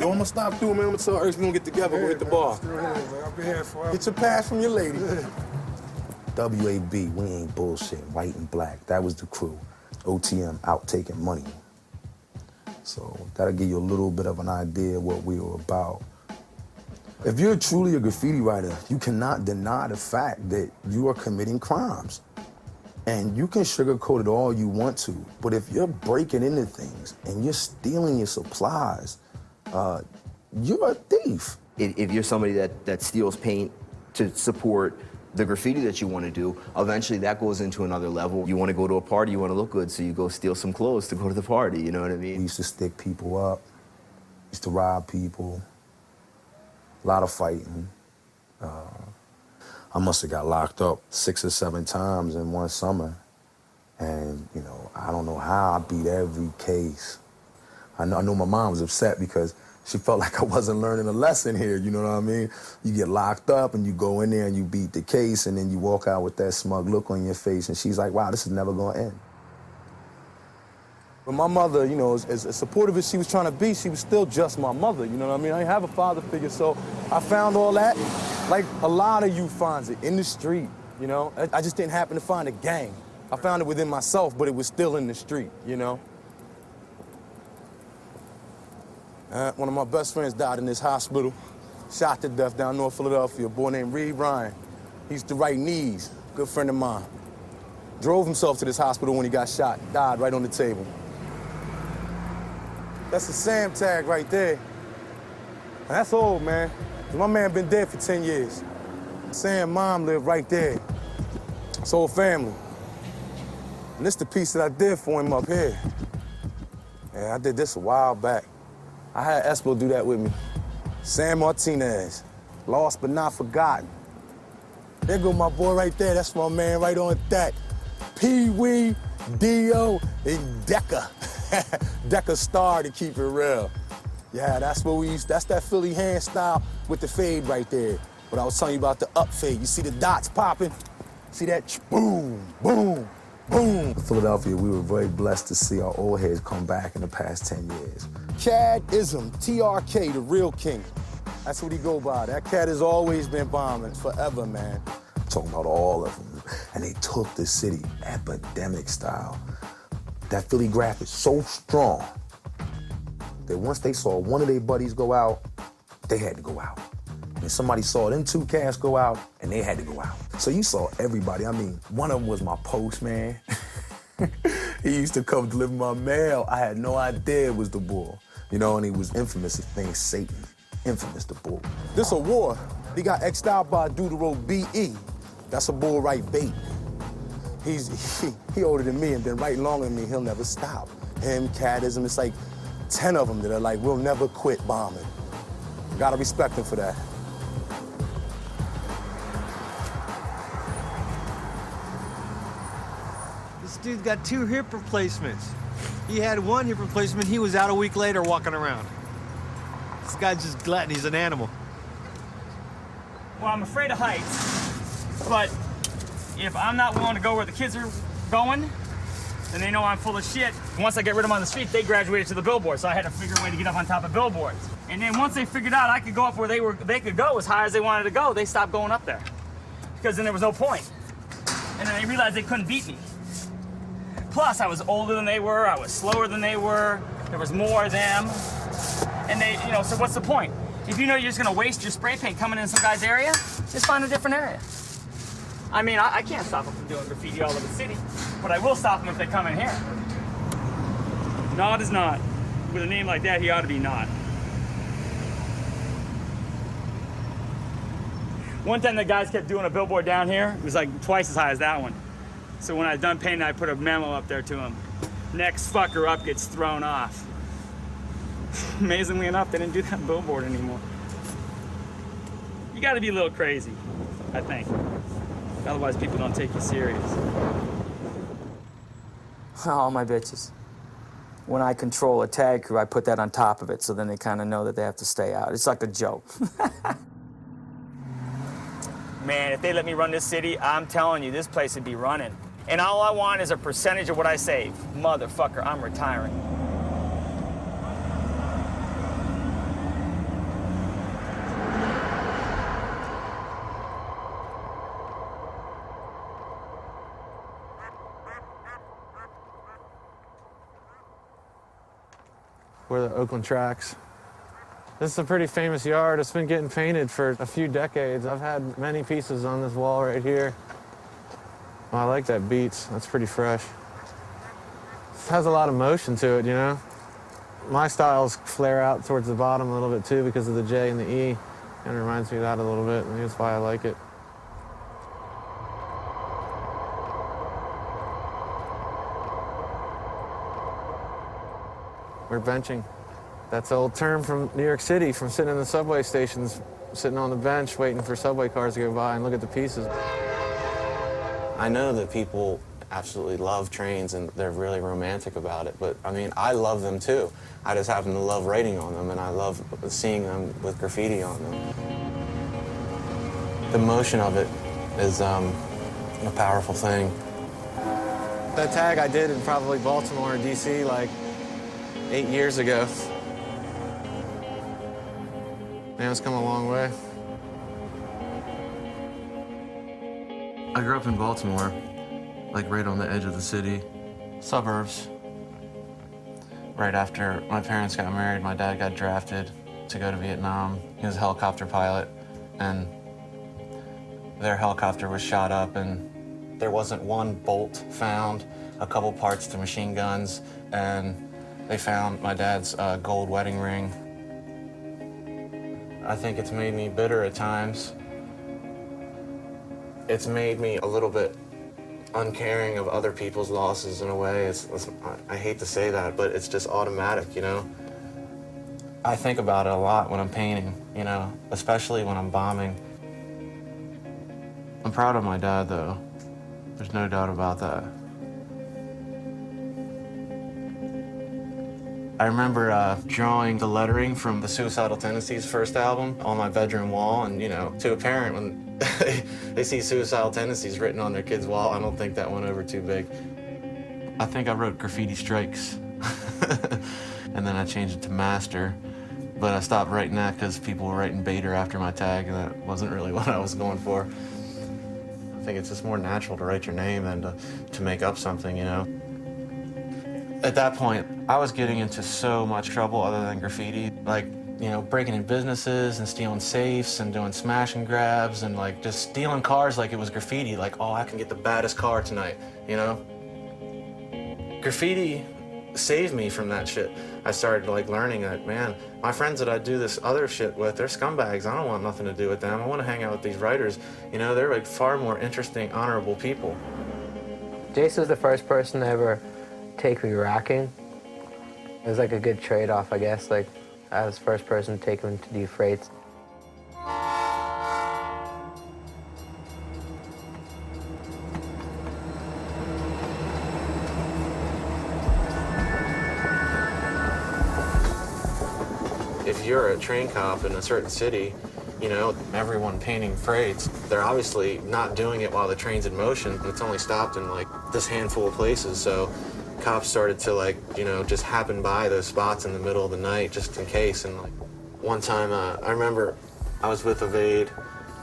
Yo, I'm gonna stop through, man. I'm gonna tell Ernst we gonna get together, go hit the bar. I'll be here forever. Get your pass from your lady. WAB, we ain't bullshit, white and black. That was the crew. OTM, out taking money. So that'll give you a little bit of an idea of what we were about. If you're truly a graffiti writer, you cannot deny the fact that you are committing crimes. And you can sugarcoat it all you want to, but if you're breaking into things and you're stealing your supplies, you're a thief. If you're somebody that steals paint to support the graffiti that you want to do, eventually that goes into another level. You want to go to a party, you want to look good, so you go steal some clothes to go to the party, you know what I mean? We used to stick people up, used to rob people, a lot of fighting. I must have got locked up 6 or 7 times in one summer. And, you know, I don't know how I beat every case. I know my mom was upset because she felt like I wasn't learning a lesson here, you know what I mean? You get locked up and you go in there and you beat the case and then you walk out with that smug look on your face and she's like, wow, this is never gonna end. But my mother, you know, as supportive as she was trying to be, she was still just my mother, you know what I mean? I didn't have a father figure, so I found all that, like a lot of you finds it, in the street, you know? I just didn't happen to find a gang. I found it within myself, but it was still in the street, you know? One of my best friends died in this hospital, shot to death down North Philadelphia, a boy named Reed Ryan. He used to write knees, good friend of mine. Drove himself to this hospital when he got shot, died right on the table. That's a Sam tag right there. And that's old, man. My man been dead for 10 years. Sam's mom lived right there. His whole family. And this the piece that I did for him up here. Yeah, I did this a while back. I had Espo do that with me. Sam Martinez, lost but not forgotten. There go my boy right there. That's my man right on that. Pee-wee, Dio, and Deca. Deca Star to keep it real. Yeah, that's what we used, that's that Philly hand style with the fade right there. But I was telling you about the up fade. You see the dots popping? See that? Boom, boom, boom. In Philadelphia, we were very blessed to see our old heads come back in the past 10 years. Cad-ism, TRK, the real king. That's what he go by. That cat has always been bombing forever, man. I'm talking about all of them. And they took the city epidemic style. That Philly graph is so strong that once they saw one of their buddies go out, they had to go out. And somebody saw them 2 cats go out, and they had to go out. So you saw everybody. I mean, one of them was my postman. He used to come deliver my mail. I had no idea it was the bull. You know, and he was infamous as thing Satan. Infamous the bull. This a war. He got X'd out by a dude who wrote B.E. That's a bull right bait. He older than me and been writing longer than me. He'll never stop. Him, Cadism, it's like 10 of them that are like, we'll never quit bombing. Gotta respect him for that. This dude got 2 hip replacements. He had 1 hip replacement, he was out a week later walking around. This guy's just glutton, he's an animal. Well, I'm afraid of heights, but if I'm not willing to go where the kids are going, then they know I'm full of shit. Once I get rid of them on the street, they graduated to the billboard, so I had to figure a way to get up on top of billboards. And then once they figured out I could go up where they could go as high as they wanted to go, they stopped going up there. Because then there was no point. And then they realized they couldn't beat me. Plus, I was older than they were, I was slower than they were, there was more of them. And they, you know, so what's the point? If you know you're just gonna waste your spray paint coming in some guy's area, just find a different area. I mean, I can't stop them from doing graffiti all over the city, but I will stop them if they come in here. Nod is not. With a name like that, he ought to be not. One time the guys kept doing a billboard down here. It was like twice as high as that one. So when I was done painting, I put a memo up there to him. Next fucker up gets thrown off. Amazingly enough, they didn't do that billboard anymore. You gotta be a little crazy, I think. Otherwise, people don't take you serious. All my bitches. When I control a tag crew, I put that on top of it, so then they kind of know that they have to stay out. It's like a joke. Man, if they let me run this city, I'm telling you, this place would be running. And all I want is a percentage of what I save. Motherfucker, I'm retiring. where the Oakland tracks. This is a pretty famous yard. It's been getting painted for a few decades. I've had many pieces on this wall right here. Oh, I like that Beats. That's pretty fresh. It has a lot of motion to it, you know? My styles flare out towards the bottom a little bit too because of the J and the E. Kind of reminds me of that a little bit, and that's why I like it. We're benching. That's an old term from New York City, from sitting in the subway stations, sitting on the bench waiting for subway cars to go by and look at the pieces. I know that people absolutely love trains and they're really romantic about it, but I mean, I love them too. I just happen to love writing on them and I love seeing them with graffiti on them. The motion of it is a powerful thing. That tag I did in probably Baltimore or DC like 8 years ago. Man, it's come a long way. I grew up in Baltimore, like right on the edge of the city, suburbs. Right after my parents got married, my dad got drafted to go to Vietnam. He was a helicopter pilot, and their helicopter was shot up, and there wasn't one bolt found, a couple parts to machine guns, and they found my dad's gold wedding ring. I think it's made me bitter at times. It's made me a little bit uncaring of other people's losses in a way. I hate to say that, but it's just automatic, you know? I think about it a lot when I'm painting, you know, especially when I'm bombing. I'm proud of my dad, though. There's no doubt about that. I remember drawing the lettering from the Suicidal Tendencies first album on my bedroom wall, and, you know, to a parent, when they see Suicidal Tendencies written on their kid's wall, I don't think that went over too big. I think I wrote Graffiti Strikes, and then I changed it to Master, but I stopped writing that because people were writing Bader after my tag, and that wasn't really what I was going for. I think it's just more natural to write your name than to make up something, you know? At that point, I was getting into so much trouble other than graffiti. Like, you know, breaking in businesses and stealing safes and doing smash and grabs and like just stealing cars like it was graffiti. Like, oh, I can get the baddest car tonight, you know? Graffiti saved me from that shit. I started like learning that, man, my friends that I do this other shit with, they're scumbags. I don't want nothing to do with them. I want to hang out with these writers. You know, they're like far more interesting, honorable people. Jace was the first person to ever take me racking. It was like a good trade-off, I guess. Like, I was the first person to take him to do freights. If you're a train cop in a certain city, you know, everyone painting freights, they're obviously not doing it while the train's in motion. It's only stopped in like this handful of places, so cops started to like, you know, just happen by those spots in the middle of the night just in case. And like one time, I remember I was with Evade.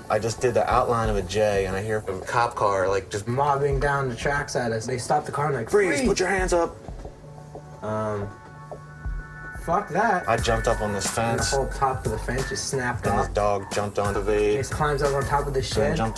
I just did the outline of a J, and I hear a cop car like just Mobbing down the tracks at us. They stopped the car and like, freeze, put your hands up. Fuck that. I jumped up on this And the fence, whole top of the fence just snapped and this off. dog jumped on Evade. Jace climbs up on top of the And shed. jumped